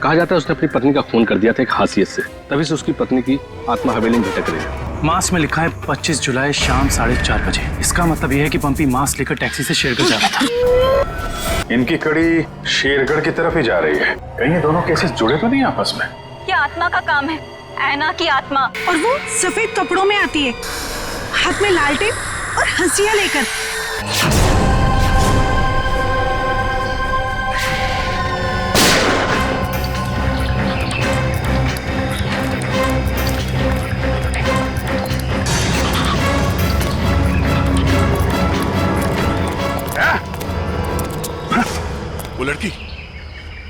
कहा जाता है उसने अपनी पत्नी का खून कर दिया था एक हासियत से, तभी से उसकी पत्नी की आत्मा हवेली में भटक रही है। मास में लिखा है 25 जुलाई शाम 4:30 बजे। इसका मतलब यह है कि पंपी मास लेकर टैक्सी से शेरगढ़ जा रहा था। इनकी कड़ी शेरगढ़ की तरफ ही जा रही है। कहीं ये दोनों केसेस जुड़े तो नहीं आपस में? ये आत्मा का काम है, ऐना की आत्मा। और वो सफेद कपड़ों में आती है, हाथ में लालटेन और हंसिया लेकर।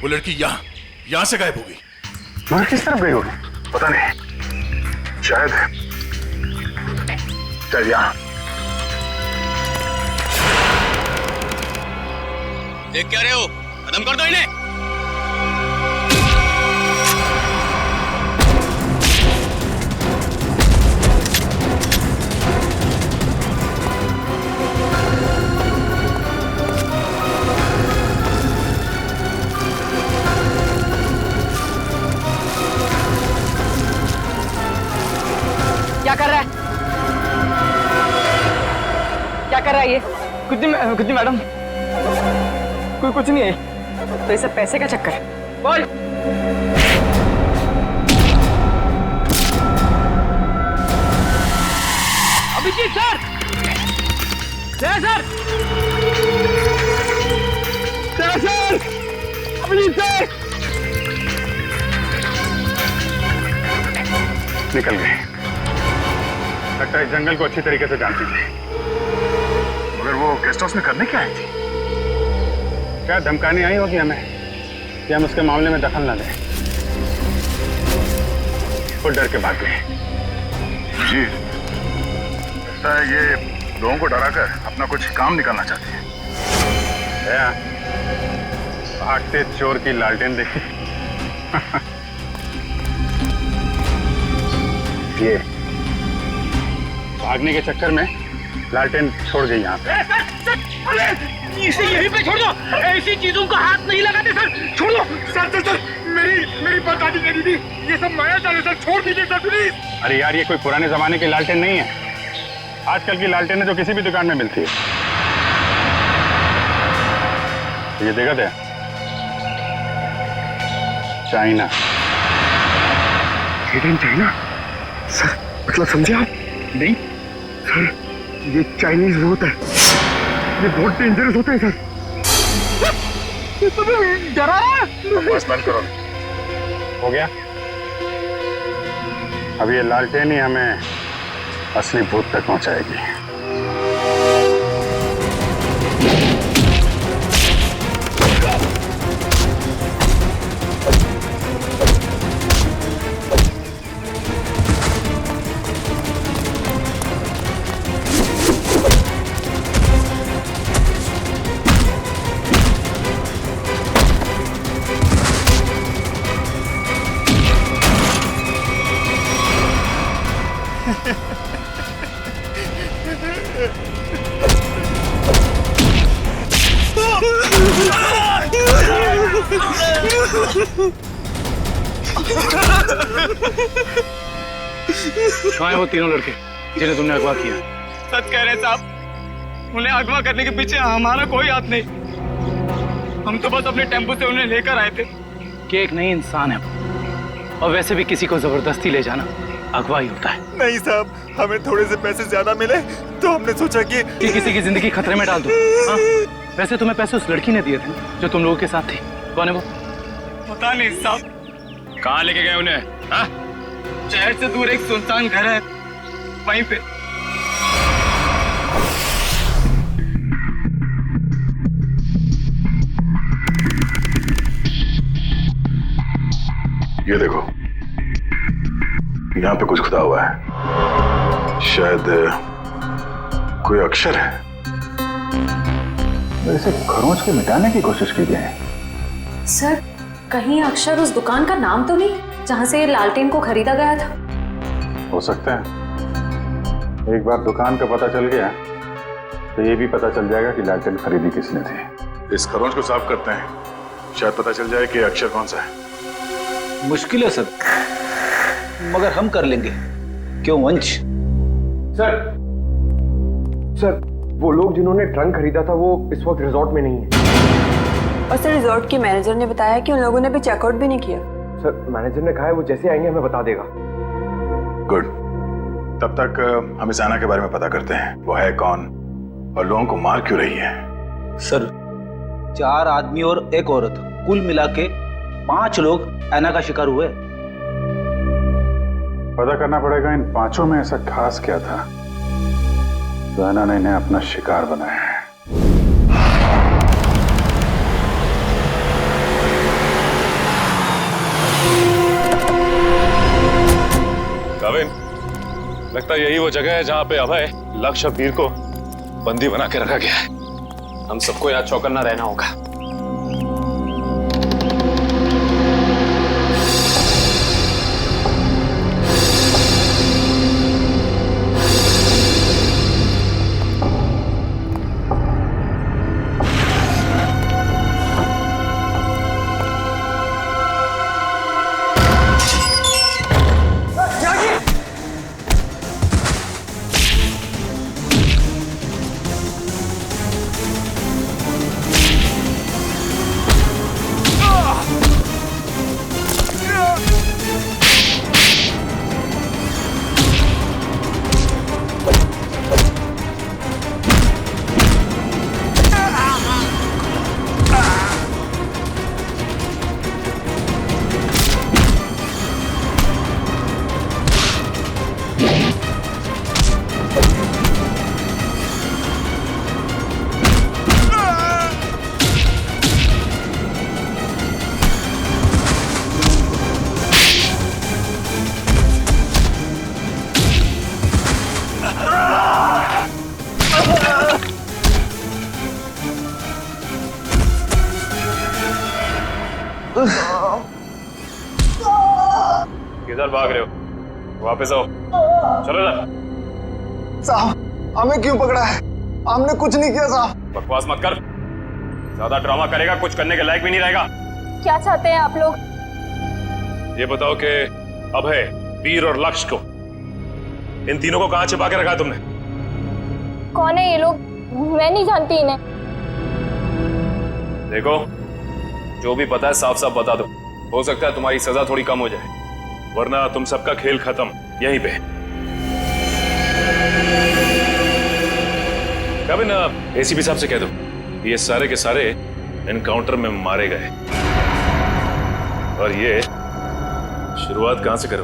वो लड़की यहाँ से गायब हो गई। मगर किस तरफ गई होगी पता नहीं। शायद यहाँ। देख क्या रहे हो? खत्म कर दो इन्हें। क्या कर रहा है? क्या कर रहा है ये? कुछ नहीं मैडम, कुछ नहीं है। तो ये सब पैसे का चक्कर है। बोल। Abhijit sir, sir, Abhijit sir निकल गए। लगता है इस जंगल को अच्छी तरीके से जानती थी। मगर वो गेस्ट हाउस में करने क्या आई थी? क्या धमकाने आई होगी हमें कि हम उसके मामले में दखल न दें। वो डर के भाग गए। जी, लगता है ये लोगों को डराकर अपना कुछ काम निकालना चाहती है। भागते चोर की लालटेन देखी। ये भागने के चक्कर में लालटेन छोड़ गई यहाँ पे। सर, इसे यहीं पे छोड़ दो। ऐसी चीजों का हाथ नहीं लगाते सर। छोड़ दो सर, मेरी बर्बादी करी थी। ये सब माया चाल है सर, छोड़ दीजिए सर प्लीज। अरे यार, ये कोई पुराने जमाने की लालटेन नहीं है। आजकल की लालटेन है जो किसी भी दुकान में मिलती है। ये देखा था चाइना। चाइना सर, मतलब समझे आप? नहीं सर, ये चाइनीज होता है, ये बहुत डेंजरस होते हैं सर। डरा है? बस बंद करो। हो गया? अब ये लालटेन ही हमें असली भूत तक पहुंचाएगी। कहाँ वो तीनों लड़के जिन्हें तुमने अगवा किया? सच कह रहे साहब, उन्हें अगवा करने के पीछे हमारा कोई हाथ नहीं। हम तो बस अपने टेम्पो से उन्हें लेकर आए थे। कि एक नई इंसान है और वैसे भी किसी को जबरदस्ती ले जाना अगवा ही होता है। नहीं साहब, हमें थोड़े से पैसे ज्यादा मिले तो हमने सोचा कि किसी की जिंदगी खतरे में डाल दो। हाँ? वैसे तुम्हें पैसे उस लड़की ने दिए थे जो तुम लोगों के साथ थी। कौन है वो? पता नहीं साहब। कहाँ लेके गए उन्हें? हाँ? शहर से दूर एक सुनसान घर है, वहीं पे। ये देखो, यहाँ पे कुछ खुदा हुआ है। शायद कोई अक्षर है। वैसे खरोंच के मिटाने की कोशिश की गई है। सर, कहीं अक्षर उस दुकान का नाम तो नहीं जहां से लालटेन को खरीदा गया था? हो सकता है। एक बार दुकान का पता चल गया तो ये भी पता चल जाएगा कि लालटेन खरीदी किसने थी। इस खरोंच को साफ करते हैं, शायद पता चल जाए कि अक्षर कौन सा है। मुश्किल है सर, मगर हम कर लेंगे। क्यों वंश? सर वो लोग जिन्होंने ट्रंक खरीदा था वो इस वक्त रिजॉर्ट में नहीं है। और सर रिजॉर्ट के मैनेजर ने बताया कि उन लोगों ने अभी चेकआउट भी नहीं किया। सर मैनेजर ने कहा है वो जैसे आएंगे हमें बता देगा। गुड, तब तक हम इस आना के बारे में पता करते हैं, वो है कौन और लोगों को मार क्यों रही है। सर 4 आदमी और 1 औरत, कुल मिला के 5 लोग ऐना का शिकार हुए। पता करना पड़ेगा इन 5 में ऐसा खास क्या था तो ऐना ने इन्हें अपना शिकार बनाया है। काविन, लगता है यही वो जगह है जहां पे अभय, लक्ष्य और वीर को बंदी बना के रखा गया है। हम सबको यहाँ चौकन्ना रहना होगा। किधर भाग रहे हो? वापस आओ, चलो ना। साहब हमें क्यों पकड़ा है? हमने कुछ नहीं किया साहब। बकवास मत कर, ज्यादा ड्रामा करेगा कुछ करने के लायक भी नहीं रहेगा। क्या चाहते हैं आप लोग? ये बताओ कि अभय, वीर और लक्ष्य को, इन तीनों को कहां छिपा के रखा तुमने? कौन है ये लोग? मैं नहीं जानती इन्हें। देखो, जो भी पता है साफ साफ बता दो, हो सकता है तुम्हारी सजा थोड़ी कम हो जाए, वरना तुम सबका खेल खत्म यहीं पे। कभी ना एसीपी साहब से कह दो ये सारे के सारे एनकाउंटर में मारे गए, और ये शुरुआत कहां से करो?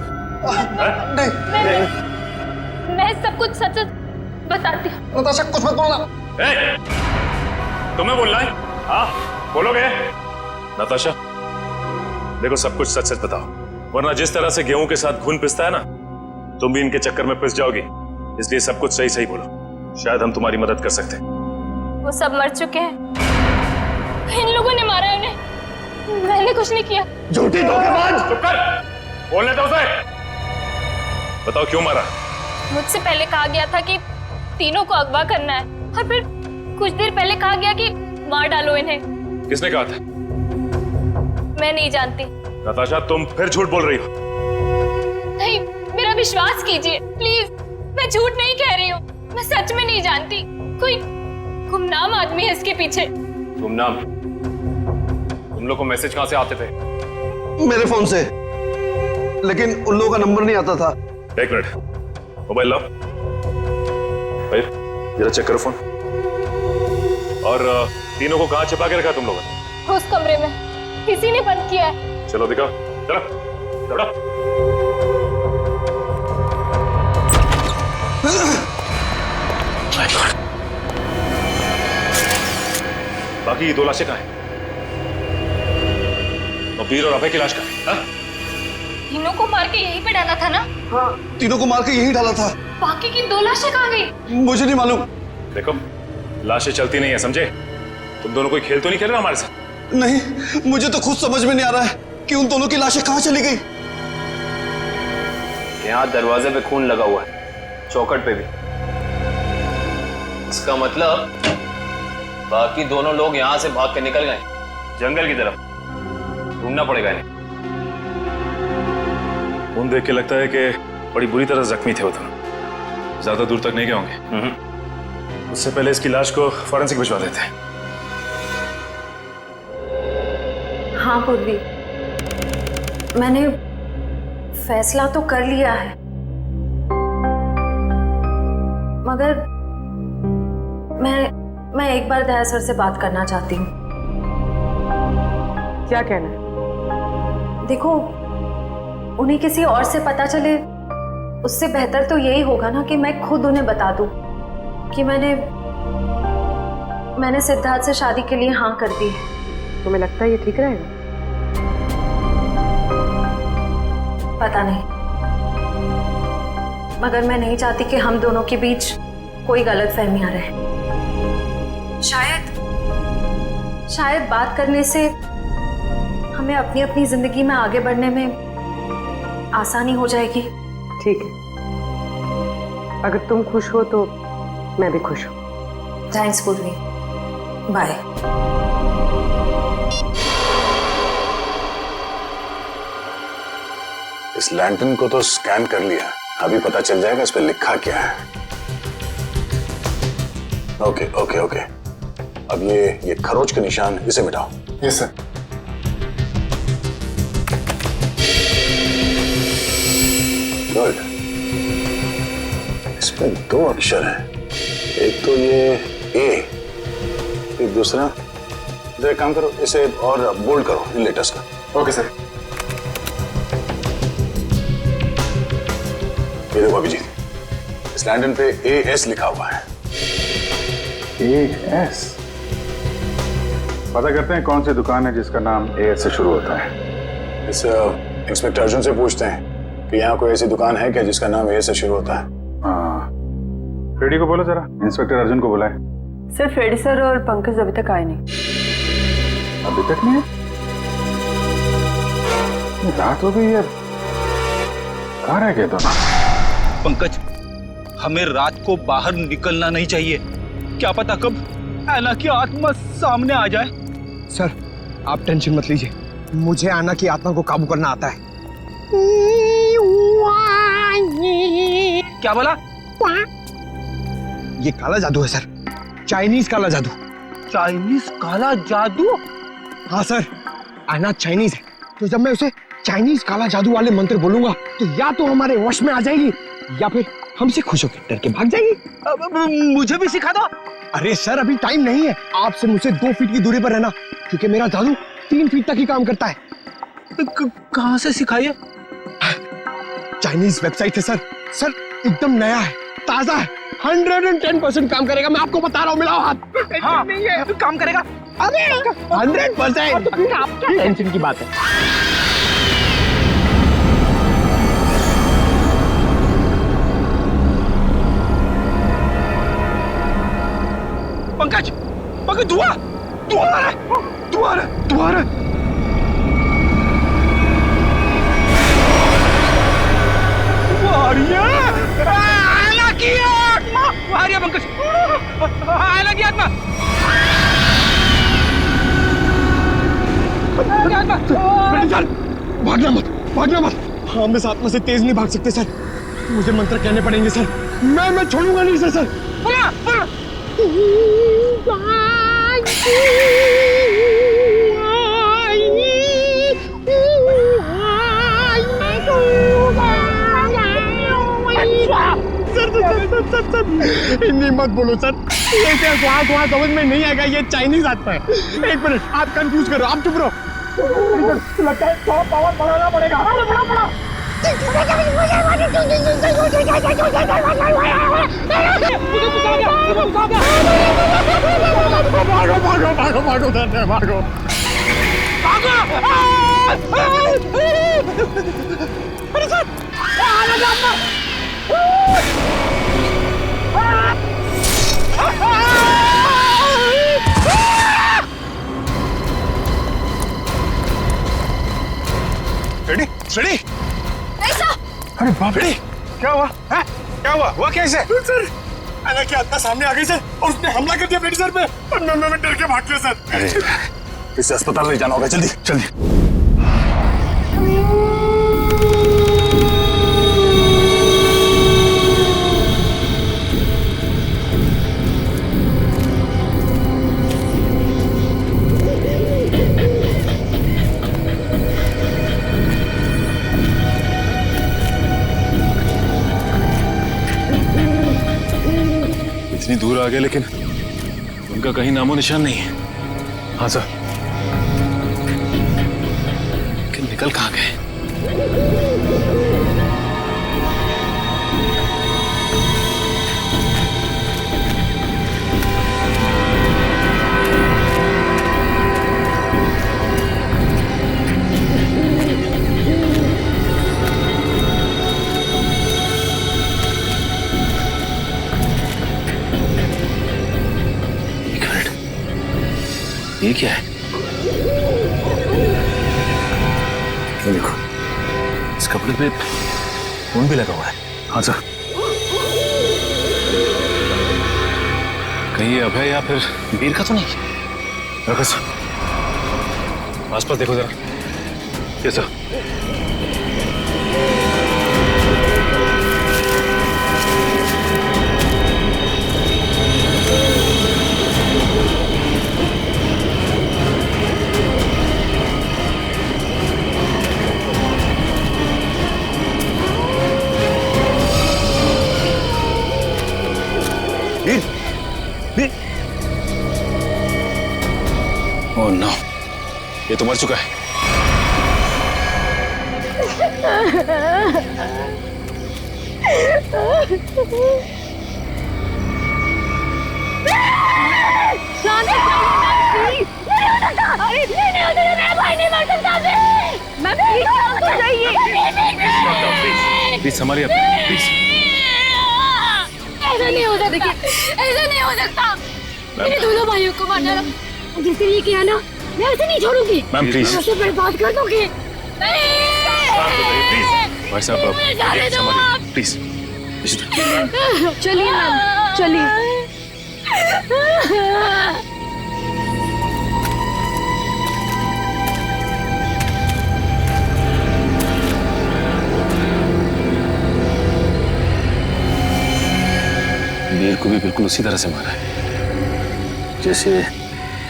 मैं सब कुछ सच बताती हूँ। नताशा कुछ मत बोलना। तुम्हें बोलना है? हाँ बोलोगे? नताशा देखो, सब कुछ सच सच बताओ, वरना जिस तरह से गेहूं के साथ खून पिसता है ना, तुम भी इनके चक्कर में पिस जाओगी। इसलिए सब कुछ सही सही बोलो, शायद हम तुम्हारी मदद कर सकते हैं। वो सब मर चुके हैं, इन लोगों ने मारा है उन्हें, मैंने कुछ नहीं किया। झूठी धोखेबाज! चुप कर, बोलने दो उसे। बताओ क्यों मारा? मुझसे पहले कहा गया था कि तीनों को अगवा करना है, और फिर कुछ देर पहले कहा गया कि मार डालो इन्हें। किसने कहा था? मैं नहीं जानती। नताशा तुम फिर झूठ बोल रही हो। नहीं, मेरा विश्वास कीजिए प्लीज, मैं झूठ नहीं कह रही हूँ, मैं सच में नहीं जानती। कोई गुमनाम आदमी है इसके पीछे। गुमनाम? तुम लोग को मैसेज कहां से आते थे? मेरे फोन से, लेकिन उन लोगों का नंबर नहीं आता था। एक मिनट, मोबाइल लाओ भाई, जरा चेक करो फोन। और तीनों को कहां छिपा के रखा तुम लोगों ने? उस कमरे में, किसी ने बंद किया है। चलो दिखाओ, चलो दौड़ो। बाकी ये 2 लाशें कहां हैं? और वीर और अभय की लाश कहां है? तीनों को मार के यहीं पे डाला था ना? हाँ, तीनों को मार के यहीं डाला था। बाकी की 2 लाशें कहां गई? मुझे नहीं मालूम। देखो, लाशें चलती नहीं है, समझे? तुम दोनों कोई खेल तो नहीं खेल रहे हमारे साथ? नहीं, मुझे तो खुद समझ में नहीं आ रहा है कि उन दोनों की लाशें कहां चली गई। यहाँ दरवाजे पे खून लगा हुआ है, चौखट पे भी। इसका मतलब बाकी दोनों लोग यहाँ से भाग के निकल गए जंगल की तरफ। ढूंढना पड़ेगा इन्हें। खून देख के लगता है कि बड़ी बुरी तरह जख्मी थे वो दोनों। ज्यादा दूर तक नहीं गए होंगे। उससे पहले इसकी लाश को फॉरेंसिक भिजवा देते हैं। हाँ पूर्वी, मैंने फैसला तो कर लिया है, मगर मैं एक बार दया सर से बात करना चाहती हूँ। क्या कहना है? देखो, उन्हें किसी और से पता चले उससे बेहतर तो यही होगा ना कि मैं खुद उन्हें बता दूं कि मैंने सिद्धार्थ से शादी के लिए हाँ कर दी। तुम्हें लगता है ये ठीक रहेगा? पता नहीं, मगर मैं नहीं चाहती कि हम दोनों के बीच कोई गलतफहमियां रहे। शायद बात करने से हमें अपनी अपनी जिंदगी में आगे बढ़ने में आसानी हो जाएगी। ठीक है, अगर तुम खुश हो तो मैं भी खुश हूँ। थैंक्स पूर्वी, बाय। इस लैंटर्न को तो स्कैन कर लिया, अभी पता चल जाएगा इस पे लिखा क्या है। ओके ओके ओके, अब ये खरोच के निशान, इसे मिटाओ। Yes sir. गुड। इसमें 2 अक्षर हैं, एक तो ये ए, एक दूसरा। एक काम करो, इसे और बोल्ड करो इन लेटर्स का। Okay sir. ये देखो अभिजीत, इस लैंटर्न पे AS लिखा हुआ है। AS? पता करते हैं कौन सी दुकान है जिसका नाम AS से शुरू होता है। इस इंस्पेक्टर अर्जुन से पूछते हैं कि यहाँ कोई ऐसी दुकान है क्या जिसका नाम AS से शुरू होता है। हाँ, फ्रेडी को बोलो जरा, इंस्पेक्टर अर्जुन को बुलाए। सर, फ्रेडी सर और पंकज अभी तक आए नहीं। अभी तक नहीं? रात हो गई है, कहाँ रह गए दोनों? पंकज, हमें रात को बाहर निकलना नहीं चाहिए। क्या पता कब ऐना की आत्मा सामने आ जाए। सर, आप टेंशन मत लीजिए, मुझे आना की आत्मा को काबू करना आता है। क्या बोला? ये काला जादू है सर, चाइनीज काला जादू। चाइनीज काला जादू? हाँ सर, आना चाइनीज है, तो जब मैं उसे चाइनीज काला जादू वाले मंत्र बोलूंगा तो या तो हमारे वश में आ जाएगी या फिर हमसे खुश होकर डर के भाग जाएगी। मुझे भी सिखा दो। अरे सर, अभी टाइम नहीं है, आपसे मुझसे 2 फीट की दूरी पर रहना, क्योंकि मेरा जादू 3 फीट तक ही काम करता है। कहाँ से सिखाइए? चाइनीज वेबसाइट है सर। सर, एकदम नया है, ताजा है, 110% काम करेगा, मैं आपको बता रहा हूँ। मिलाओ हाथ। हाँ, नहीं है, काम करेगा। अरे 100%। टेंशन की बात है। पंकज, पंकज, धुआं आ रहा है, धुआं आ रहा है। आना की आत्मा आ रही है पंकज, आना की आत्मा। भागना मत, भागना मत। हम इस आत्मा से तेज नहीं भाग सकते सर, मुझे मंत्र कहने पड़ेंगे सर। मैं छोड़ूंगा नहीं सर। बोला, बोला। हिंदी मत बोलो सर, ये क्या वहाँ समझ में नहीं आएगा, ये चाइनीज आत्मा है। 1 मिनट, आप कंफ्यूज करो, आप चुप रहो। लगता है थोड़ा पावर बढ़ाना पड़ेगा। भागो धन्य, भागो। अरे सर, फ्रेडी, फ्रेडी! अरे बाप रे, क्या हुआ? है? क्या हुआ कैसे? सर, ऐना की आत्मा सामने आ गई सर, और उसने हमला कर दिया फ्रेडी सर पे, और मैं डर के भाग गया सर। अरे इसे अस्पताल ले जाना होगा, जल्दी जल्दी। गए लेकिन उनका कहीं नामो निशान नहीं है। हाँ सर। लेकिन निकल कहाँ गए? ये क्या है? ये देखो, इस कपड़े पे खून भी लगा हुआ है। हाँ सर। कहीं ये अभय या फिर वीर का तो नहीं? रखो सर, आसपास देखो जरा। ये सर। ओह नो, ये तो मर चुका है। प्लीज संभालिए, प्लीज। ऐसा नहीं हो सकता, ऐसा नहीं हो सकता। मेरे दोनों भाइयों को मारना, जिसने ये किया ना, मैं उसे नहीं छोड़ूंगी। मैम प्लीज, उसे बर्बाद कर दूंगी। भाई साहब संभालिए प्लीज। चलिए मैम, चलिए। वीर को भी बिल्कुल उसी तरह से मारा है जैसे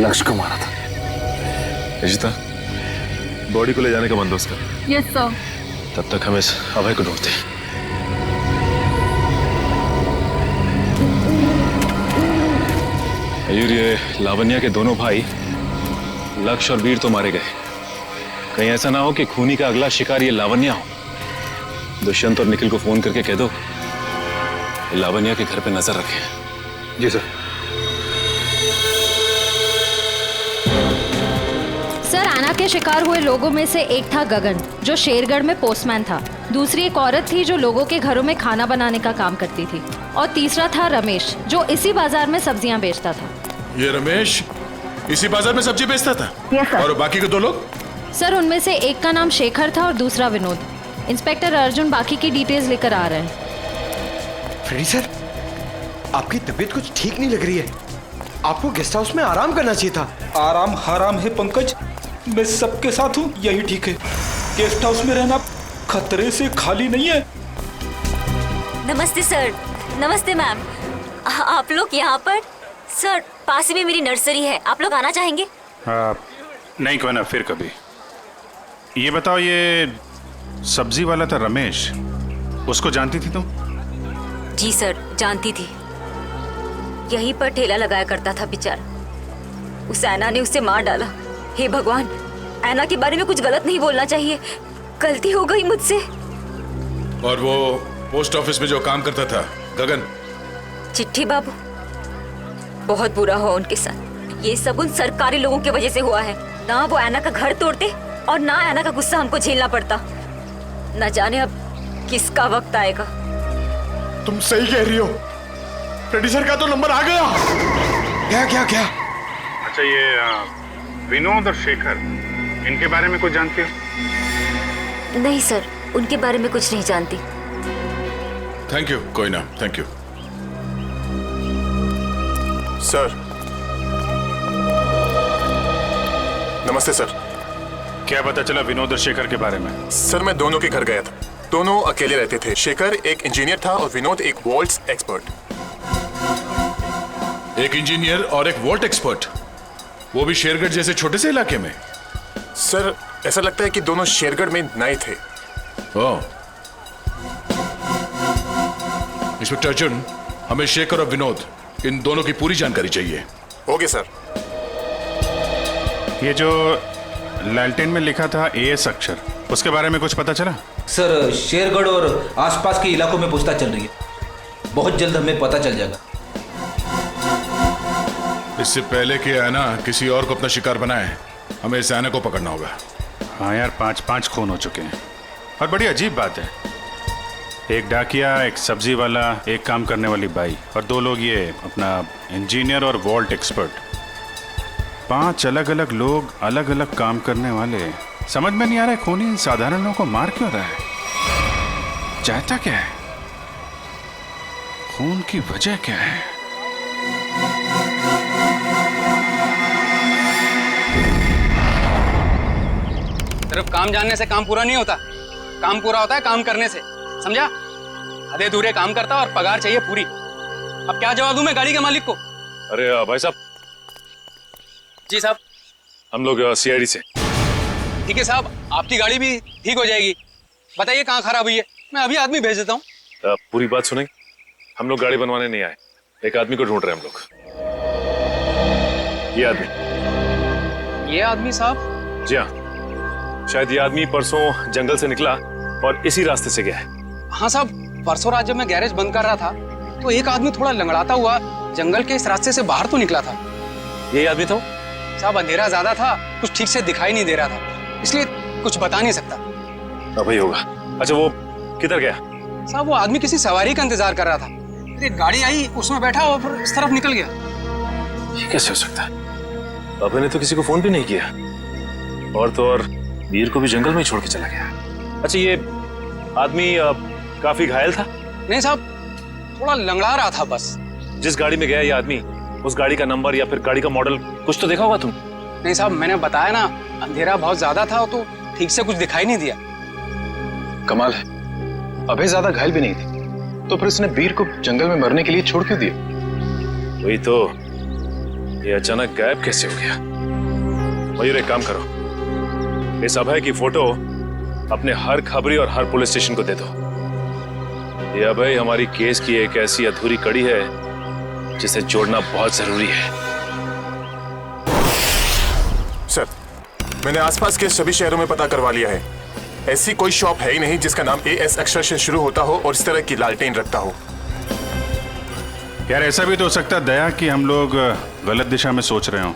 लक्ष्य को मारा था। रिश्ता, बॉडी को ले जाने का बंदोबस्त कर। Yes sir. तब तक हम इस अभय को ढूंढते हैं। मयूर, ये लावण्या के दोनों भाई लक्ष्य और वीर तो मारे गए। कहीं ऐसा ना हो कि खूनी का अगला शिकार ये लावण्या हो। दुष्यंत और निखिल को फोन करके कह दो लावण्या के घर पे नजर रखें। जी सर। सर, आना के शिकार हुए लोगों में से एक था गगन, जो शेरगढ़ में पोस्टमैन था। दूसरी एक औरत थी जो लोगों के घरों में खाना बनाने का काम करती थी। और तीसरा था रमेश, जो इसी बाजार में सब्जियां बेचता था। ये रमेश इसी बाजार में सब्जी बेचता था? Yes sir. और बाकी के दो लोग? सर, उनमें से एक का नाम शेखर था और दूसरा विनोद। इंस्पेक्टर अर्जुन बाकी की डिटेल्स लेकर आ रहे हैं। फ्रेडी सर, आपकी तबीयत कुछ ठीक नहीं लग रही है। आपको गेस्ट हाउस में आराम करना चाहिए था। आराम हराम है पंकज, मैं सबके साथ हूँ, यही ठीक है। गेस्ट हाउस में रहना खतरे से खाली नहीं है। नमस्ते सर। नमस्ते मैम। आप लोग यहाँ पर? सर, पास में मेरी नर्सरी है, आप लोग आना चाहेंगे? नहीं, कोई ना, फिर कभी। ये बताओ, ये सब्जी वाला था रमेश, उसको जानती थी तुम? जी सर, जानती थी। यहीं पर ठेला लगाया करता था बेचारा। उस ऐना ने उसे मार डाला। हे भगवान, ऐना के बारे में कुछ गलत नहीं बोलना चाहिए, गलती हो गई मुझसे। और वो पोस्ट ऑफिस में जो काम करता था गगन? चिट्ठी बाबू, बहुत बुरा हुआ उनके साथ। ये सब उन सरकारी लोगों की वजह से हुआ है। ना वो ऐना का घर तोड़ते और ना ऐना का गुस्सा हमको झेलना पड़ता। न जाने अब किसका वक्त आएगा। तुम सही कह रही हो, फ्रेडी सर का तो नंबर आ गया। क्या क्या क्या? अच्छा, ये विनोद और शेखर, इनके बारे में कुछ जानती हो? नहीं सर, उनके बारे में कुछ नहीं जानती। थैंक यू, कोई ना, थैंक यू। सर, नमस्ते सर। क्या पता चला विनोद और शेखर के बारे में? सर, मैं दोनों के घर गया था। दोनों अकेले रहते थे। शेखर एक इंजीनियर था और विनोद एक वॉल्ट्स एक्सपर्ट। एक इंजीनियर और एक वॉल्ट एक्सपर्ट, वो भी शेरगढ़ जैसे छोटे से इलाके में? सर, ऐसा लगता है कि दोनों शेरगढ़ में नए थे। ओह। इंस्पेक्टर अर्जुन, हमें शेखर और विनोद इन दोनों की पूरी जानकारी चाहिए। Okay sir. ये जो लालटेन में लिखा था एएस अक्षर, उसके बारे में कुछ पता चला? सर शेरगढ़ और आसपास के इलाकों में पूछताछ चल रही है, बहुत जल्द हमें पता चल जाएगा। इससे पहले कि ऐना किसी और को अपना शिकार बनाए, हमें इस ऐना को पकड़ना होगा। हाँ यार, 5 खून हो चुके हैं। और बड़ी अजीब बात है, एक डाकिया, एक सब्जी वाला, एक काम करने वाली बाई और 2 लोग ये अपना इंजीनियर और वॉल्ट एक्सपर्ट। 5 अलग अलग लोग, अलग अलग काम करने वाले। समझ में नहीं आ रहा है खूनी साधारण लोगों को मार क्यों रहा है? चाहता क्या है? खून की वजह क्या है? सिर्फ काम जानने से काम पूरा नहीं होता, काम पूरा होता है काम करने से, समझा? आधे अधूरे काम करता और पगार चाहिए पूरी। अब क्या जवाब दूं मैं गाड़ी के मालिक को? अरे भाई साहब। जी साहब। हम लोग सीआईडी से। ठीक है साहब, आपकी गाड़ी भी ठीक हो जाएगी। बताइए कहाँ खराब हुई है, मैं अभी आदमी भेज देता हूँ। पूरी बात सुनेंगे? हम लोग गाड़ी बनवाने नहीं आए, एक आदमी को ढूंढ रहे हैं हम लोग। ये आदमी। ये आदमी साहब? जी हाँ, शायद ये आदमी परसों जंगल से निकला और इसी रास्ते से गया है। हाँ साहब, परसों रात जब मैं गैरेज बंद कर रहा था तो एक आदमी थोड़ा लंगड़ाता हुआ जंगल के इस रास्ते से बाहर तो निकला था। यही आदमी था? साहब अंधेरा ज्यादा था, कुछ ठीक से दिखाई नहीं दे रहा था, इसलिए कुछ बता नहीं सकता। वही होगा। अच्छा वो किधर गया? साहब वो आदमी किसी सवारी का इंतजार कर रहा था, फिर एक गाड़ी आई, उसमें बैठा और फिर इस तरफ निकल गया। ये कैसे हो सकता है? अबे ने तो किसी को फोन भी नहीं किया, और तो और वीर को भी जंगल में ही छोड़ के चला गया। अच्छा ये आदमी काफी घायल था? नहीं साहब, थोड़ा लंगड़ा रहा था बस। जिस गाड़ी में गया ये आदमी, उस गाड़ी का नंबर या फिर गाड़ी का मॉडल कुछ तो देखा होगा तुम? नहीं साहब, मैंने बताया ना, अंधेरा बहुत ज्यादा था तो ठीक से कुछ दिखाई नहीं दिया। कमाल है, अभय ज्यादा घायल भी नहीं थी, तो फिर इसने वीर को जंगल में मरने के लिए छोड़ क्यों दिया? वही तो, ये अचानक गायब कैसे हो गया? मयूर एक काम करो, इस अभय की फोटो अपने हर खबरी और हर पुलिस स्टेशन को दे दो। ये अभय हमारी केस की एक ऐसी अधूरी कड़ी है जिसे जोड़ना बहुत जरूरी है। सर, मैंने आसपास के सभी शहरों में पता करवा लिया है, ऐसी कोई शॉप है ही नहीं जिसका नाम एएस अक्षर से शुरू होता हो और इस तरह की लालटेन रखता हो। यार ऐसा भी तो हो सकता है दया कि हम लोग गलत दिशा में सोच रहे हो।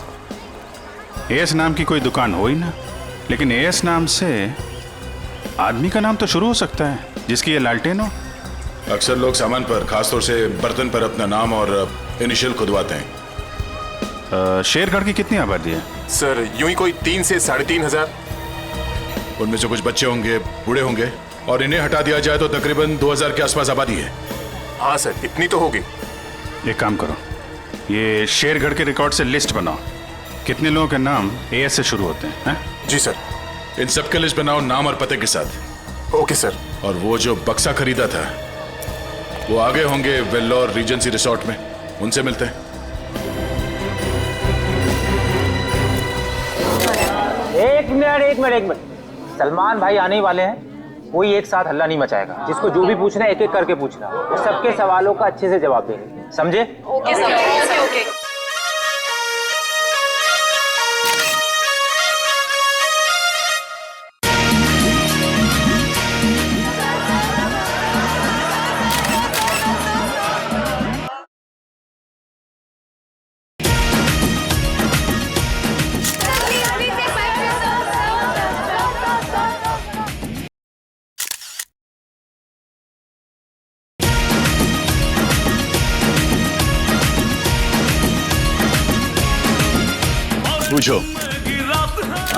एएस नाम की कोई दुकान हो ही ना, लेकिन एएस नाम से आदमी का नाम तो शुरू हो सकता है जिसकी ये लालटेन हो। अक्सर लोग सामान पर, खासतौर से बर्तन पर अपना नाम और इनिशियल खुदवाते हैं। शेरगढ़ की कितनी आबादी है? सर यूं ही कोई 3 से 3,500। उनमें से कुछ बच्चे होंगे, बूढ़े होंगे, और इन्हें हटा दिया जाए तो तकरीबन 2,000 के आसपास आबादी है। हाँ सर, इतनी तो होगी। एक काम करो, ये शेरगढ़ के रिकॉर्ड से लिस्ट बनाओ, कितने लोगों के नाम एएस से शुरू होते हैं? जी सर। इन सबके लिस्ट बनाओ नाम और पते के साथ। Okay sir. और वो जो बक्सा खरीदा था वो आगे होंगे वेल्लोर रीजेंसी रिसोर्ट में, उनसे मिलते हैं। एक मिनट, सलमान भाई आने वाले हैं, कोई एक साथ हल्ला नहीं मचाएगा। जिसको जो भी पूछना है एक एक करके पूछना, वो सबके सवालों का अच्छे से जवाब देंगे, समझे? Okay sir, okay. पूछो,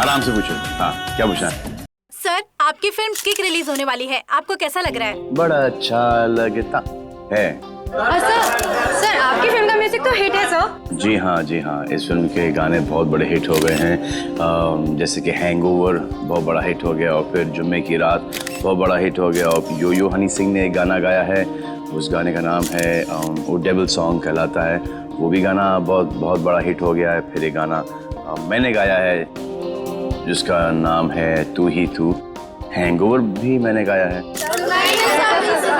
आराम से पूछो। हाँ, क्या पूछना है? सर, आपकी फिल्म किक रिलीज होने वाली है, आपको कैसा लग रहा है? बड़ा अच्छा लगता है। सर आपकी फिल्म का म्यूजिक तो हिट है सर। जी हाँ, इस फिल्म के गाने बहुत बड़े हिट हो गए हैं। जैसे कि हैंगओवर बहुत बड़ा हिट हो गया, और फिर जुम्मे की रात बहुत बड़ा हिट हो गया, और यो यो हनी सिंह ने एक गाना गाया है, उस गाने का नाम है वो डेविल सॉन्ग कहलाता है, वो भी गाना बहुत बड़ा हिट हो गया है। फिर एक गाना मैंने गाया है जिसका नाम है तू ही तू, हैंगओवर भी मैंने गाया है।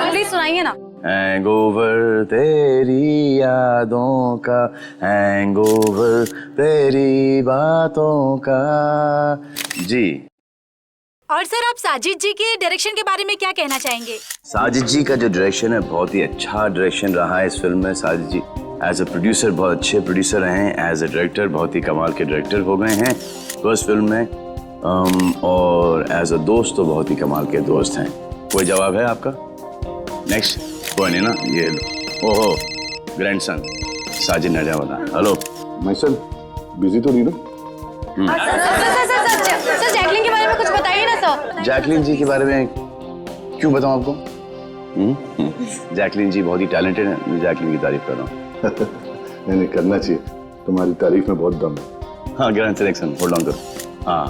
प्लीज सुनाइए सुनाइए ना। हैंगओवर तेरी यादों का, हैंगओवर तेरी बातों का। जी। और सर, आप साजिद जी के डायरेक्शन के बारे में क्या कहना चाहेंगे? साजिद जी का जो डायरेक्शन है बहुत ही अच्छा डायरेक्शन रहा है इस फिल्म में। साजिद जी एज अ प्रोड्यूसर बहुत अच्छे प्रोड्यूसर हैं, एज अ डायरेक्टर बहुत ही कमाल के डायरेक्टर हो गए हैं फर्स्ट फिल्म में, और एज अ दोस्त तो बहुत ही कमाल के दोस्त हैं। कोई जवाब है आपका? नेक्स्ट कोई नहीं ना, ये लो। ओहो, ग्रैंडसन साजिद नडियावाला। हेलो मैं सर बिजी तो नहीं ना? सर जैकलिन के बारे में कुछ बताइए ना सर। जैकलिन जी के बारे में क्यों बताऊं आपको? जैकलिन जी बहुत ही टैलेंटेड है, मैं जैकलिन की तारीफ कर रहा हूँ। नहीं करना चाहिए, तुम्हारी तारीफ में बहुत दम है। हाँ ग्रैंडसन एक्शन होल्ड ऑन करो। हाँ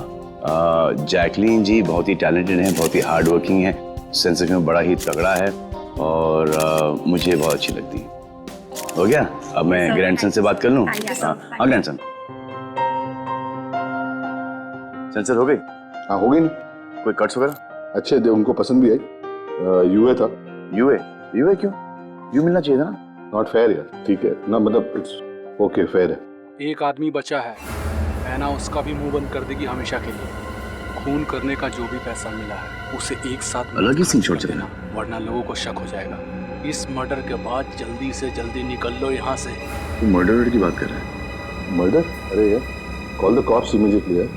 जैकलिन जी बहुत ही टैलेंटेड हैं, बहुत ही हार्ड वर्किंग है, सेंस ऑफ ह्यूमर बड़ा ही तगड़ा है और मुझे बहुत अच्छी लगती है। हो गया? अब मैं ग्रैंडसन से बात कर लूँ? हाँ ग्रैंडसन सेंसर हो गई? हाँ हो गई ना। कोई कट्स वगैरह? अच्छे थे, उनको पसंद भी आई। यूए था। यूए क्यों? यू मिलना चाहिए था ना। नॉट फेयर यार। ठीक है ना, मतलब इट्स ओके, फेयर है। एक आदमी बचा है, ऐना उसका भी मुंह बंद कर देगी हमेशा के लिए। खून करने का जो भी पैसा मिला है उसे एक साथ अलग ही सीन छोड़ देना, वरना लोगों को शक हो जाएगा। इस मर्डर के बाद जल्दी से जल्दी निकल लो यहाँ से। तू मर्डर की बात कर रहा है? मर्डर? अरे यार कॉल द कॉप्स इमीडिएटली यार।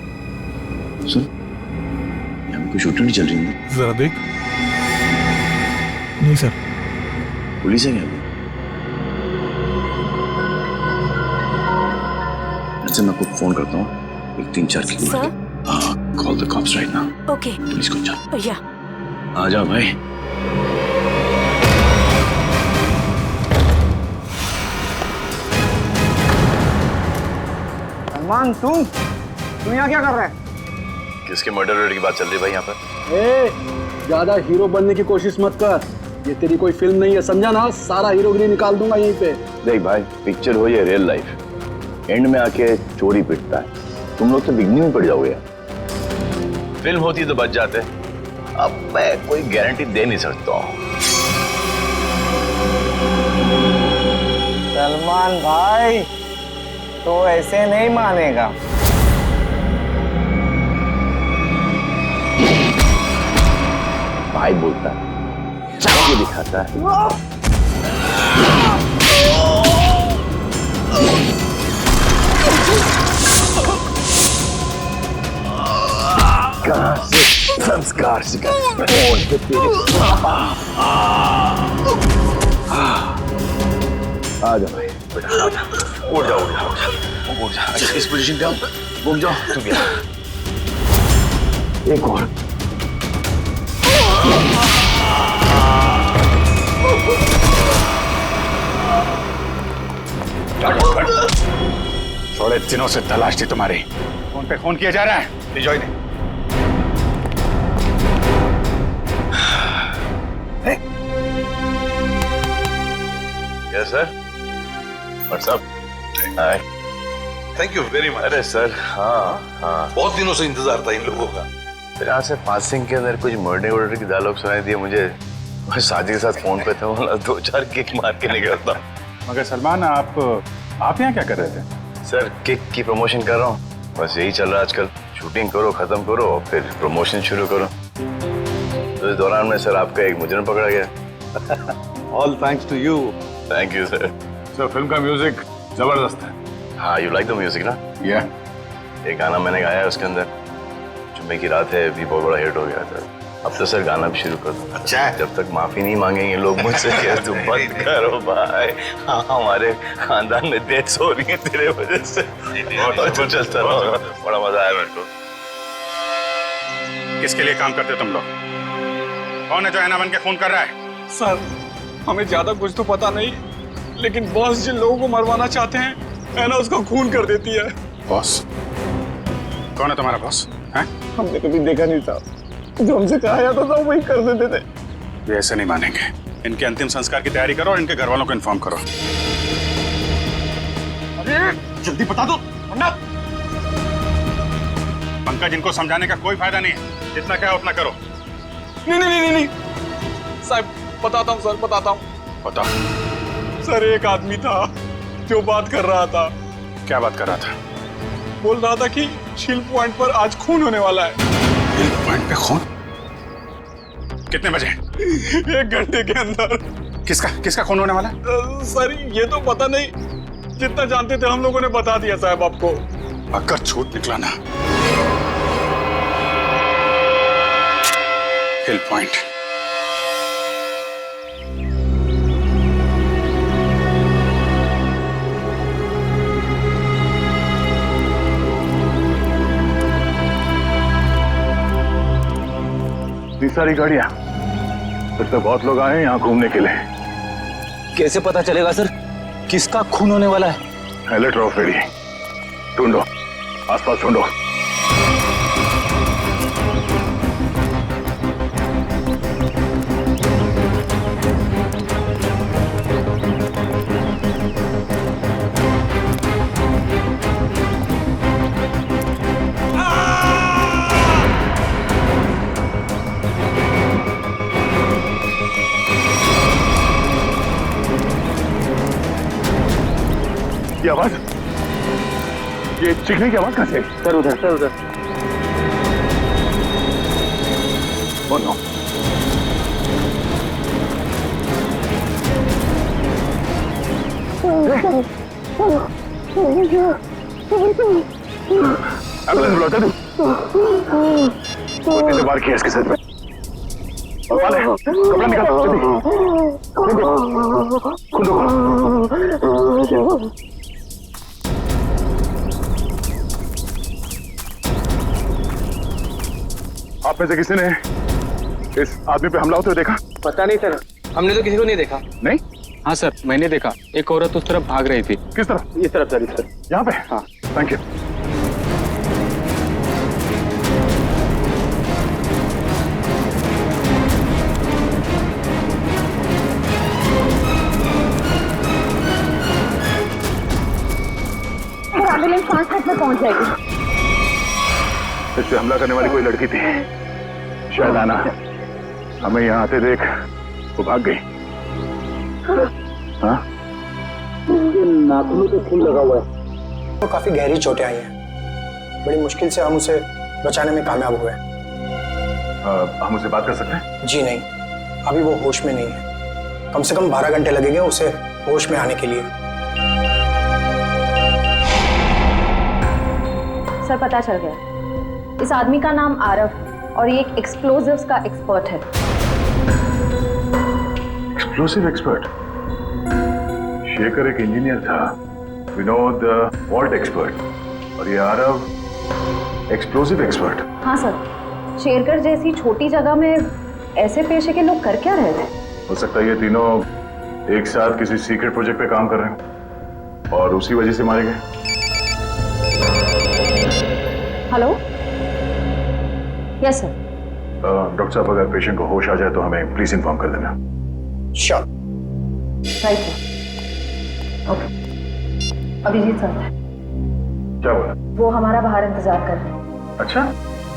सुन, यहाँ कोई शूटिंग नहीं चल रही है? जरा देख। नहीं सर। पुलिस है क्या? अच्छा मैं आपको फोन करता हूँ, एक 3-4 की sir? Call the cops right now. Okay. Police को जा। या। आ जाओ भाई। सलमान तुम यहाँ क्या कर रहे हैं? किसके मर्डर की बात चल रही है भाई यहाँ पर? ज्यादा हीरो बनने की कोशिश मत कर, ये तेरी कोई फिल्म नहीं है, समझा ना? सारा हीरोगिरी निकाल दूंगा यहीं पे। देख भाई, पिक्चर हो या रियल लाइफ, एंड में आके चोरी पिटता है। तुम लोग तो बिगनी में पड़ जाओगे यार। फिल्म होती तो बच जाते, अब मैं कोई गारंटी दे नहीं सकता हूँ। सलमान भाई तो ऐसे नहीं मानेगा। भाई बोलता है, चाके दिखाता है। कहाँ से संस्कार सीखा? आ जा भाई, उठ जा उठ जा उठ जा। अच्छा इस पोजीशन पे आओ, घूम जाओ तुम यार। एक और। थोड़े दिनों से तलाश थी तुम्हारी, फोन पे फोन किया जा रहा है। ले जाओ इन्हें। Yes sir. What's up? Hi. Thank you very much. अरे सर हाँ हाँ, बहुत दिनों से इंतजार था इन लोगों का। फिर यहाँ से पासिंग के अंदर कुछ मर्डर की डायलॉग सुनाई दिए मुझे। मैं साजिद के साथ फोन पे था, बोला 2-4 किक मार के निकलता। मगर सलमान आप यहाँ क्या कर रहे थे? सर किक की प्रमोशन कर रहा हूँ, बस यही चल रहा है आजकल। शूटिंग करो, खत्म करो और फिर प्रमोशन शुरू करो। तो इस दौरान में सर आपका एक मुजरिम पकड़ा गया। All thanks to you. Thank you sir. Sir film का म्यूजिक जबरदस्त है। हाँ यू लाइक द म्यूजिक ना? या एक गाना मैंने गाया है उसके अंदर, जुम्मे की रात है, भी बहुत बड़ा हिट हो गया था। अब तो सर गाना भी शुरू कर दो। अच्छा है। जब तक माफी नहीं मांगेंगे लोग मुझसे क्या तुम बंद करो भाई। हाँ हमारे खानदान में डेथ्स हो रही है तेरे वजह से। और चलता रहो, बड़ा मजा आया मेरे को। किसके लिए काम करते हो तुम लोग? कौन है जो ऐना बन के खून कर रहा है? सर हमें ज्यादा कुछ तो पता नहीं, लेकिन बॉस जिन लोगों को मरवाना चाहते हैं ऐना उसका खून कर देती है। बॉस? कौन है तुम्हारा बॉस? हैं? हमने कभी देखा नहीं था, जो हमसे कहा जाता था वही कर देते थे। ये ऐसे नहीं मानेंगे। इनके अंतिम संस्कार की तैयारी करो और इनके घर वालों को इन्फॉर्म करो। अरे जल्दी बता दो वरना। पंकज इनको समझाने का कोई फायदा नहीं है, जितना क्या उतना करो। नहीं साहब, बताता हूँ सर, बताता हूँ। बता। सर एक आदमी था जो बात कर रहा था। क्या बात कर रहा था? बोल रहा था कि शिल्प पॉइंट पर आज खून होने वाला है। शिल्प पॉइंट पे खून? कितने बजे? 1 घंटे के अंदर। किसका खून होने वाला है? सर ये तो पता नहीं, जितना जानते थे हम लोगों ने बता दिया साहब आपको। अगर झूठ निकला ना, हिल पॉइंट इतनी सारी गाड़ियां, फिर तो बहुत लोग आए हैं यहाँ घूमने के लिए। कैसे पता चलेगा सर किसका खून होने वाला है? अलर्ट रहो फ्रेडी, ढूंढो, आसपास ढूंढो। ये आवाज, ये चीखने की आवाज कहां से? सर उधर, सर उधर। Oh no. एम्बुलेंस बुलाता तू? कितने से बार किया इसके सर पे? और कपड़ा निकाल, जल्दी। खुद दो। आप में से किसी ने इस आदमी पे हमला होते हुए देखा? पता नहीं सर, हमने तो किसी को नहीं देखा। नहीं? हाँ सर, मैंने देखा। एक औरत उस तरफ भाग रही थी। किस तरफ? इस तरफ सर, इस तरफ। यहाँ पे? हाँ। Thank you. एम्बुलेंस 5 मिनट में पहुंच जाएगी। इस पे हमला करने वाली कोई लड़की थी, शायद आना। हमें यहाँ आते देख वो भाग गई। हाँ? नाखूनों पे खून लगा हुआ है। तो काफी गहरी चोटें आई हैं। बड़ी मुश्किल से हम उसे बचाने में कामयाब हुए। हम उससे बात कर सकते हैं? जी नहीं, अभी वो होश में नहीं है। कम से कम 12 घंटे लगेंगे उसे होश में आने के लिए। सर पता चल गया, इस आदमी का नाम आरव और ये एक एक्सप्लोजिव्स का एक्सपर्ट है। Explosive expert? शेखर एक इंजीनियर था, विनोद वॉल्ट एक्सपर्ट, और ये आरव एक्सप्लोसिव एक्सपर्ट। हाँ सर, शेरगढ़ जैसी छोटी जगह में ऐसे पेशे के लोग कर क्या रहे थे? हो सकता है ये तीनों एक साथ किसी सीक्रेट प्रोजेक्ट पे काम कर रहे हैं और उसी वजह से मारे गए। Hello, yes sir. डॉक्टर साहब, अगर पेशेंट को होश आ जाए तो हमें प्लीज इन्फॉर्म कर देना। Sure. Right sir. Okay. Abhijit sir क्या बोला? वो हमारा बाहर इंतजार कर रहे हैं। अच्छा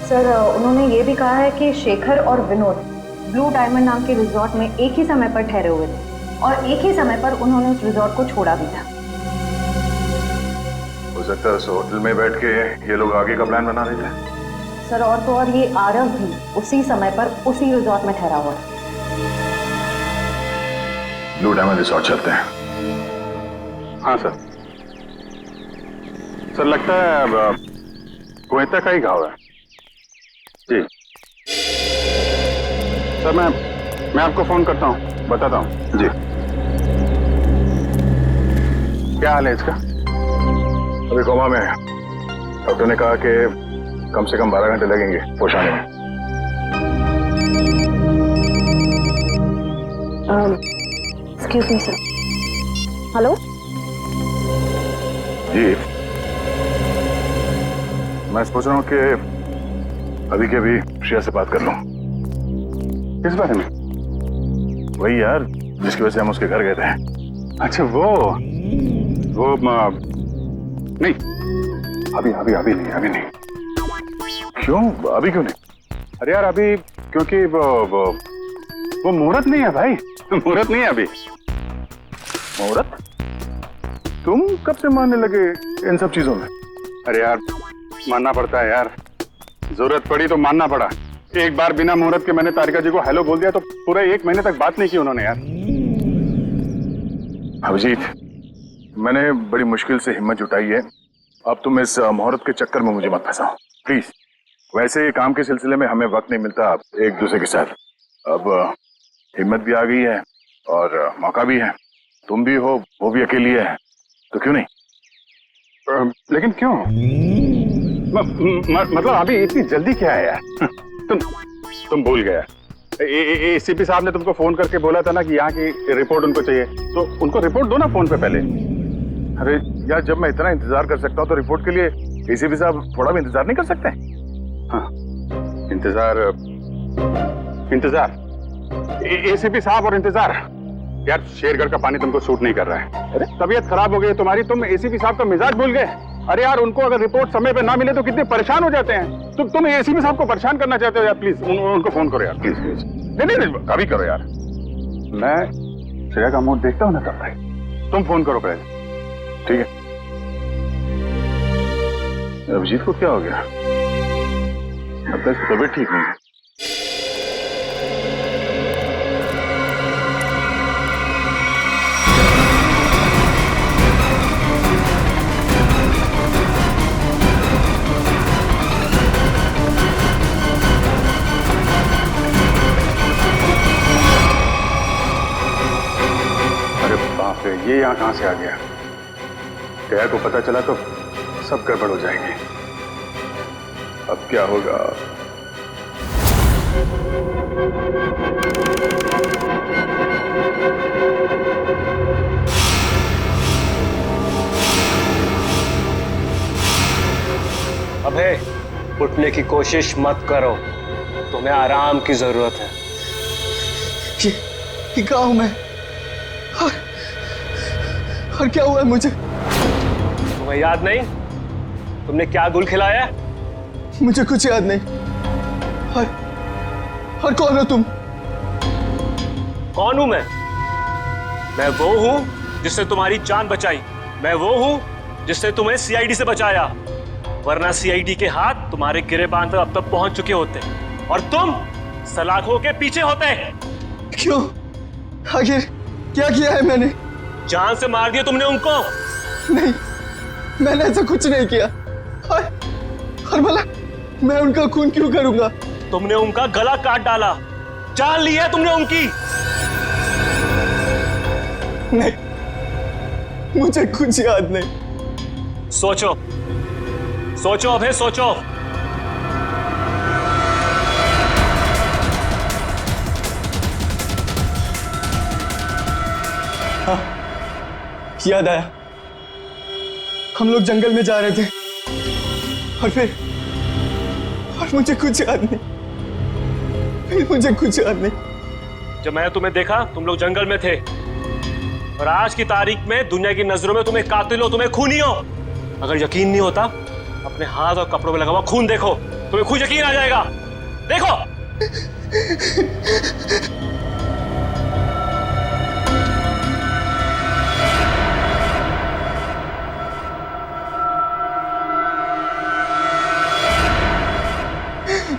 सर, उन्होंने ये भी कहा है कि शेखर और विनोद ब्लू डायमंड नाम के रिजॉर्ट में एक ही समय पर ठहरे हुए थे और एक ही समय पर उन्होंने उस रिजॉर्ट को छोड़ा भी था। हो सकता है उस होटल में बैठ के ये लोग आगे का प्लान बना रहे थे। सर और तो और ये आरव भी उसी समय पर उसी रिजॉर्ट में ठहरा हुआ था। ब्लू डायमंड रिसोर्ट चलते हैं। हाँ सर। सर लगता है गोयता का ही घाव है। जी सर, मैं आपको फोन करता हूँ, बताता हूँ। जी। क्या हाल है इसका? अभी कोमा में है। डॉक्टर ने कहा कि कम से कम 12 घंटे लगेंगे होश आने में। Excuse me sir. हेलो जी, मैं सोच रहा हूँ कि अभी के अभी श्रेया से बात कर लूं। किस बारे में? वही यार जिसकी वजह से हम उसके घर गए थे। अच्छा वो नहीं, अभी नहीं। क्यों? अभी क्यों नहीं? अरे यार अभी क्योंकि वो मुहूर्त नहीं है भाई। मुहूर्त नहीं है अभी। मुहूर्त? तुम कब से मानने लगे इन सब चीजों में? अरे यार मानना पड़ता है यार, जरूरत पड़ी तो मानना पड़ा। एक बार बिना मुहूर्त के मैंने तारिका जी को हेलो बोल दिया तो पूरे 1 महीने तक बात नहीं की उन्होंने यार। अभिजीत, मैंने बड़ी मुश्किल से हिम्मत जुटाई है, अब तुम इस मुहूर्त के चक्कर में मुझे मत फंसाओ प्लीज। वैसे काम के सिलसिले में हमें वक्त नहीं मिलता एक दूसरे के साथ, अब हिम्मत भी आ गई है और मौका भी है, तुम भी हो, वो भी अकेली है, तो क्यों नहीं? लेकिन क्यों? मतलब अभी इतनी जल्दी क्या है यार? तुम भूल गया, एसीपी साहब ने तुमको फोन करके बोला था ना कि यहाँ की रिपोर्ट उनको चाहिए, तो उनको रिपोर्ट दो ना फोन पे पहले। अरे यार जब मैं इतना इंतजार कर सकता हूँ तो रिपोर्ट के लिए एसीपी साहब थोड़ा भी इंतजार नहीं कर सकते? हाँ इंतजार एसीपी साहब और इंतजार। यार शेरगढ़ का पानी तुमको सूट नहीं कर रहा है, तबीयत खराब हो गई तुम्हारी, तुम एसीपी साहब का मिजाज भूल गए। अरे यार उनको अगर रिपोर्ट समय पे ना मिले तो कितने परेशान हो जाते हैं। तुम एसीपी साहब को परेशान करना चाहते हो यार, प्लीज उनको फोन करो यार, प्लीज प्लीज। नहीं कभी करो यार, मैं श्रेया का मूड देखता हूँ ना तब भाई, तुम फोन करो पहले, ठीक है? अभिजीत को क्या हो गया? अब तक इसकी तबीयत ठीक नहीं है। ये यहाँ कहां से आ गया? क्या को पता चला तो सब गड़बड़ हो जाएगी। अब क्या होगा? अबे उठने की कोशिश मत करो, तुम्हें आराम की जरूरत है। ये कहाँ हूं मैं? और क्या हुआ है मुझे? तुम्हें याद नहीं तुमने क्या गुल खिलाया? मुझे कुछ याद नहीं। और कौन हो तुम? कौन हूं मैं वो हूं जिसने तुम्हारी जान बचाई, मैं वो हूं जिसने तुम्हें सीआईडी से बचाया, वरना सीआईडी के हाथ तुम्हारे गिरेबान तक अब तक पहुंच चुके होते और तुम सलाखों के पीछे होते। क्यों? आखिर क्या किया है मैंने? जान से मार दिया तुमने उनको। नहीं, मैंने ऐसा कुछ नहीं किया। और भला मैं उनका खून क्यों करूंगा? तुमने उनका गला काट डाला, जान ली है तुमने उनकी। नहीं, मुझे कुछ याद नहीं। सोचो सोचो अभय सोचो। हाँ, याद आया। हम लोग जंगल में जा रहे थे और मुझे कुछ याद नहीं। फिर मुझे कुछ याद नहीं। जब मैंने तुम्हें देखा तुम लोग जंगल में थे और आज की तारीख में दुनिया की नजरों में तुम्हें कातिल हो, तुम्हें खूनी हो। अगर यकीन नहीं होता अपने हाथ और कपड़ों में लगा हुआ खून देखो, तुम्हें खुद यकीन आ जाएगा। देखो।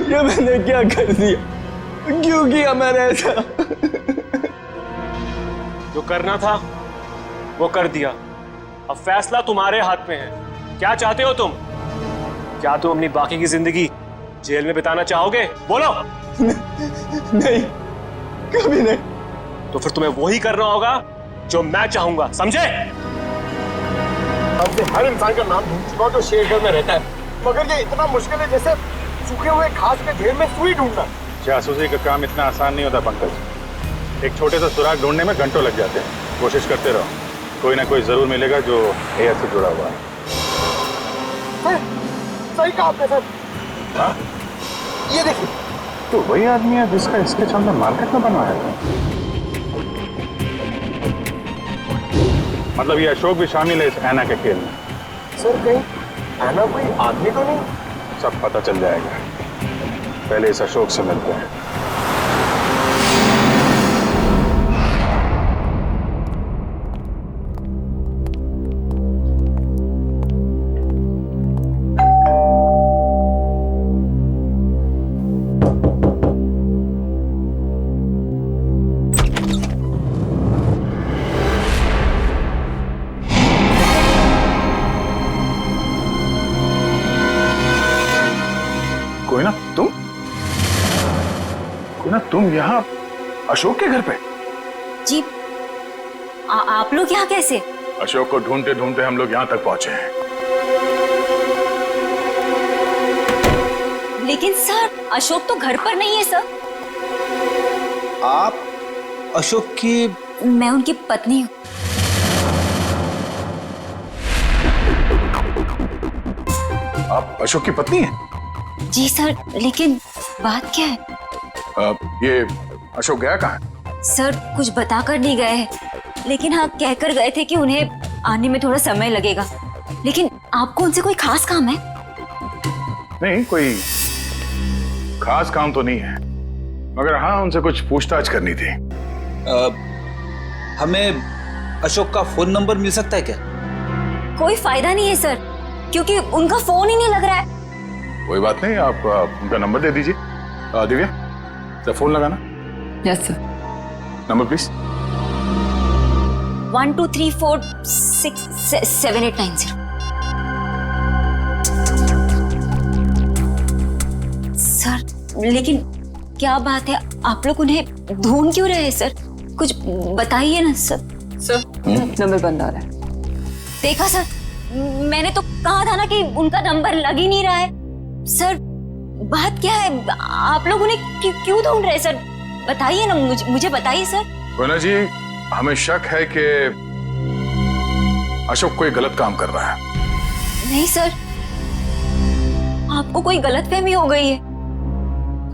ये मैंने क्या कर दिया? क्यों किया मैंने ऐसा? जो करना था वो कर दिया, अब फैसला तुम्हारे हाथ में है। क्या चाहते हो तुम? क्या तुम अपनी बाकी की जिंदगी जेल में बिताना चाहोगे? बोलो। नहीं, कभी नहीं। तो फिर तुम्हें वही करना होगा जो मैं चाहूंगा, समझे? हमसे हर इंसान का नाम ढूंढ चुका हूं जो शेरगढ़ में रहता है, मगर ये इतना मुश्किल है जैसे सूखे हुए घास के ढेर में सुई ढूंढना। जासूसी का काम इतना आसान नहीं होता पंकज, एक छोटे सा सुराग ढूंढने में घंटों लग जाते हैं। कोशिश करते रहो, कोई ना कोई जरूर मिलेगा जो एआई से जुड़ा हुआ है। सही कहा आपने सर। हाँ? ये देखिए, तो वही आदमी है जिसका इसके सामने मार्केट में बनवाया था। मतलब ये अशोक भी शामिल है इस ऐना के खेल में। सर कहीं ऐना कोई आदमी तो नहीं? सब पता चल जाएगा, पहले इस अशोक से मिलते हैं। तुम? कोयना तुम यहाँ अशोक के घर पे? जी आप लोग यहाँ कैसे? अशोक को ढूंढते ढूंढते हम लोग यहाँ तक पहुंचे हैं। लेकिन सर अशोक तो घर पर नहीं है सर। आप अशोक की? मैं उनकी पत्नी हूँ। आप अशोक की पत्नी हैं? जी सर, लेकिन बात क्या है? ये अशोक गया कहाँ? सर कुछ बताकर नहीं गए हैं, लेकिन हाँ कहकर गए थे कि उन्हें आने में थोड़ा समय लगेगा। लेकिन आपको उनसे कोई खास काम है? नहीं, कोई खास काम तो नहीं है, मगर हाँ उनसे कुछ पूछताछ करनी थी। हमें अशोक का फोन नंबर मिल सकता है क्या? कोई फायदा नहीं है सर, क्योंकि उनका फोन ही नहीं लग रहा है। कोई बात नहीं, आप उनका नंबर दे दीजिए। दिव्या, जरा फोन लगाना। Yes sir. Number please. 1234667890। Sir लेकिन क्या बात है, आप लोग उन्हें ढूंढ क्यों रहे हैं सर? कुछ बताइए ना सर। सर नंबर बंद आ रहा है। देखा सर, मैंने तो कहा था ना कि उनका नंबर लग ही नहीं रहा है। सर बात क्या है, आप लोग उन्हें क्यों ढूंढ रहे हैं सर? बताइए ना, मुझे बताइए सर। कोयना जी, हमें शक है कि अशोक कोई गलत काम कर रहा है। नहीं सर, आपको कोई गलतफहमी हो गई है।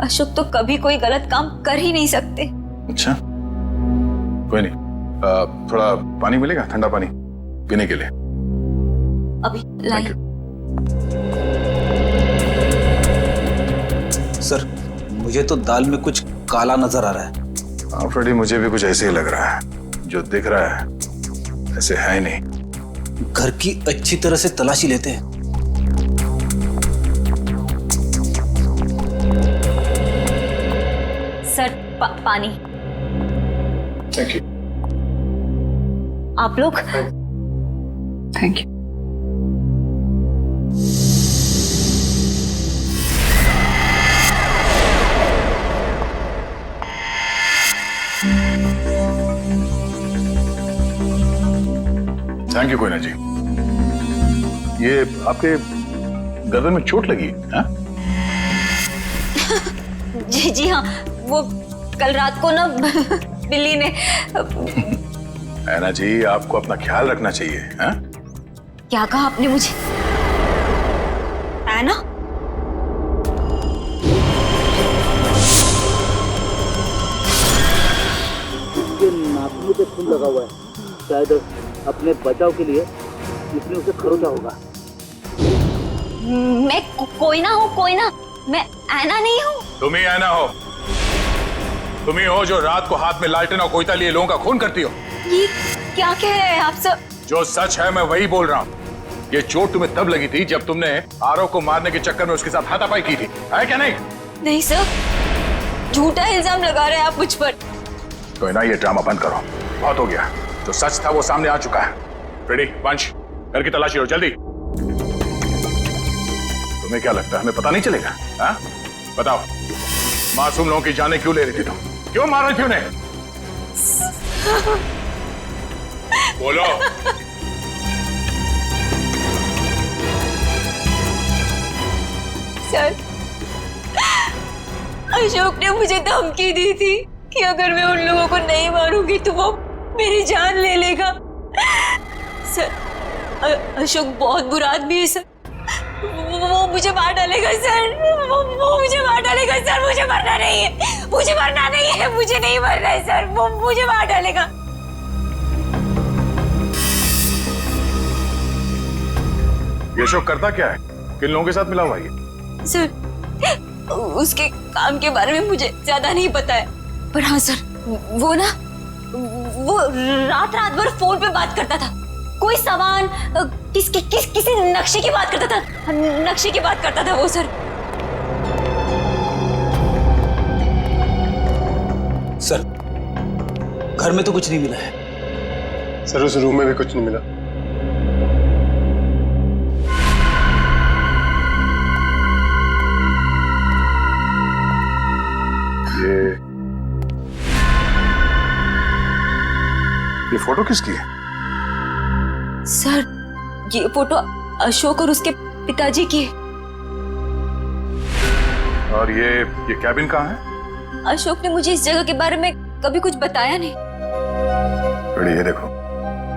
अशोक तो कभी कोई गलत काम कर ही नहीं सकते। अच्छा, कोई नहीं, थोड़ा पानी मिलेगा, ठंडा पानी पीने के लिए? अभी लाइए। सर मुझे तो दाल में कुछ काला नजर आ रहा है। हाँ फ्रेडी, मुझे भी कुछ ऐसे ही लग रहा है। जो दिख रहा है ऐसे है ही नहीं। घर की अच्छी तरह से तलाशी लेते हैं। सर पानी। Thank you. आप लोग? Thank you. Thank you Koyna ji. ये आपके गर्दन में चोट लगी है? जी हाँ, वो कल रात को ना बिल्ली ने। ऐना जी, आपको अपना ख्याल रखना चाहिए। है? क्या कहा आपने मुझे? ऐना? नाखूनों पे खून लगा हुआ है, शायद अपने बचाव के लिए इसने उसे खरोचा होगा। मैं कोई ना हूँ, कोई ना, मैं ऐना नहीं हूँ। तुम ही ऐना हो। तुम ही हो जो रात को हाथ में लालटेन और कोयता लिए लोगों का खून करती हो। ये क्या कह रहे हैं आप सब? जो सच है मैं वही बोल रहा हूँ। ये चोट तुम्हें तब लगी थी जब तुमने आरव को मारने के चक्कर में उसके साथ हाथापाई की थी, है क्या नहीं? नहीं सर, झूठा इल्जाम लगा रहे हैं आप मुझ पर। तो ना ये ड्रामा बंद करो, बहुत हो गया। जो सच था वो सामने आ चुका है। रेडी पंच, घर की तलाशी लो जल्दी। तुम्हें क्या लगता है हमें पता नहीं चलेगा? हाँ? बताओ, मासूम लोगों की जानें क्यों ले रही थी तुम? क्यों मार रही थी उन्हें? बोलो। सर, अशोक ने मुझे धमकी दी थी कि अगर मैं उन लोगों को नहीं मारूंगी तो वो मेरी जान ले लेगा। सर, अशोक बहुत बुरा आदमी है सर। वो मुझे मार डालेगा सर। वो मुझे मार डालेगा सर। मुझे मरना नहीं है, मुझे मरना नहीं है, मुझे नहीं मरना है सर। वो मुझे मार डालेगा। ये अशोक करता क्या है? किन लोगों के साथ मिला हुआ है? सर, उसके काम के बारे में मुझे ज्यादा नहीं पता है, पर हाँ सर, वो रात भर फोन पे बात करता था। कोई सामान किसी नक्शे की बात करता था। नक्शे की बात करता था वो सर। सर, घर में तो कुछ नहीं मिला है। सर, उस रूम में भी कुछ नहीं मिला। फोटो किसकी है? सर ये फोटो अशोक और उसके पिताजी की है। और ये कैबिन कहाँ है? अशोक ने मुझे इस जगह के बारे में कभी कुछ बताया नहीं। बड़ी ये देखो,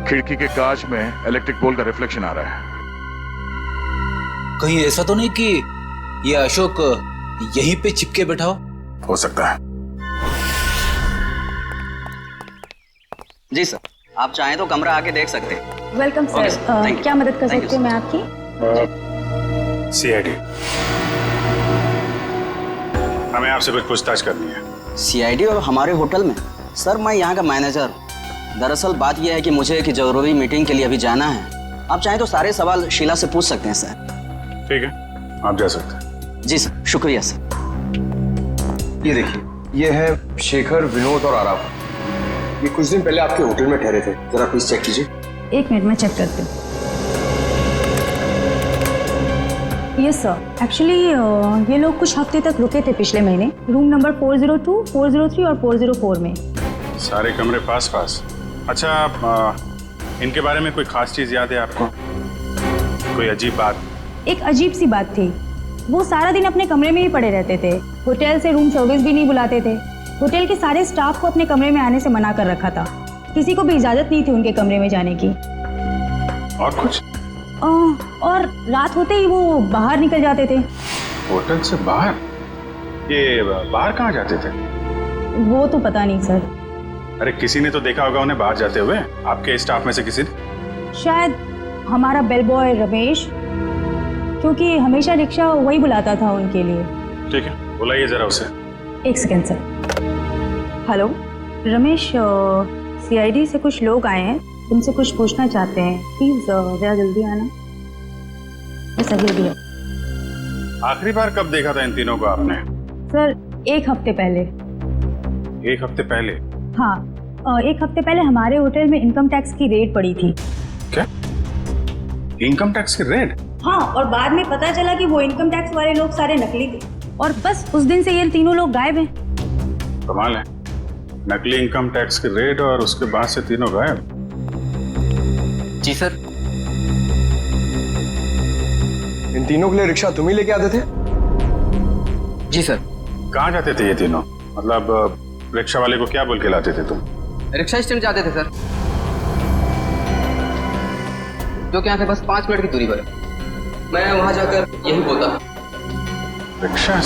खिड़की के कांच में इलेक्ट्रिक पोल का रिफ्लेक्शन आ रहा है। कहीं ऐसा तो नहीं कि ये अशोक यहीं पे चिपके बैठा हो सकता है। जी सर, आप चाहें तो कमरा आके देख सकते हैं। Welcome Okay, sir. thank you. क्या मदद कर Thank you, सकती हूँ मैं आपकी? सीआईडी, हमें आपसे कुछ पूछताछ करनी है। सीआईडी और हमारे होटल में? सर मैं यहाँ का मैनेजर। दरअसल बात यह है कि मुझे एक जरूरी मीटिंग के लिए अभी जाना है। आप चाहें तो सारे सवाल शीला से पूछ सकते हैं सर। ठीक है, आप जा सकते हैं। जी सर, शुक्रिया सर। ये देखिए, ये है शेखर, विनोद और आराफ। ये कुछ दिन पहले आपके होटल में ठहरे थे। जरा प्लीज चेक कीजिए। एक मिनट में चेक करती हूँ। यस सर, एक्चुअली ये लोग कुछ हफ्ते तक रुके थे पिछले महीने, रूम नंबर 402, 403 और 404 में। सारे कमरे पास पास। अच्छा, इनके बारे में कोई खास चीज याद है आपको? कोई अजीब बात? एक अजीब सी बात थी, वो सारा दिन अपने कमरे में ही पड़े रहते थे। होटल से रूम सर्विस भी नहीं बुलाते थे। होटल के सारे स्टाफ को अपने कमरे में आने से मना कर रखा था। किसी को भी इजाजत नहीं थी उनके कमरे में जाने की। और कुछ? और रात होते ही वो बाहर निकल जाते थे। होटल से बाहर? ये बाहर कहाँ जाते थे? वो तो पता नहीं सर। अरे किसी ने तो देखा होगा उन्हें बाहर जाते हुए, आपके स्टाफ में से किसी ने? शायद हमारा बेल बॉय रमेश, क्योंकि हमेशा रिक्शा वही बुलाता था उनके लिए। ठीक है, बुलाइए जरा उसे। एक second sir. Hello Ramesh, CID से कुछ लोग आए हैं, तुमसे कुछ पूछना चाहते हैं। प्लीज जरा जल्दी आना। सही भी है। आखिरी बार कब देखा था इन तीनों को आपने? सर 1 हफ्ते पहले। 1 हफ्ते पहले? हाँ, 1 हफ्ते पहले हमारे होटल में इनकम टैक्स की रेड पड़ी थी। क्या? इनकम टैक्स की रेड? हाँ, और बाद में पता चला कि वो इनकम टैक्स वाले लोग सारे नकली थे, और बस उस दिन से ये तीनों लोग गायब हैं। कमाल है, नकली इनकम टैक्स की रेड और उसके बाद से तीनों गायब। जी सर। इन तीनों के लिए रिक्शा तुम ही लेके आते थे? जी सर। कहाँ जाते थे ये तीनों? मतलब रिक्शा वाले को क्या बोल के लाते थे तुम? रिक्शा स्टैंड जाते थे सर, जो कि यहाँ से बस 5 मिनट की दूरी पर है। मैं वहां जाकर यही बोलता। रिक्शा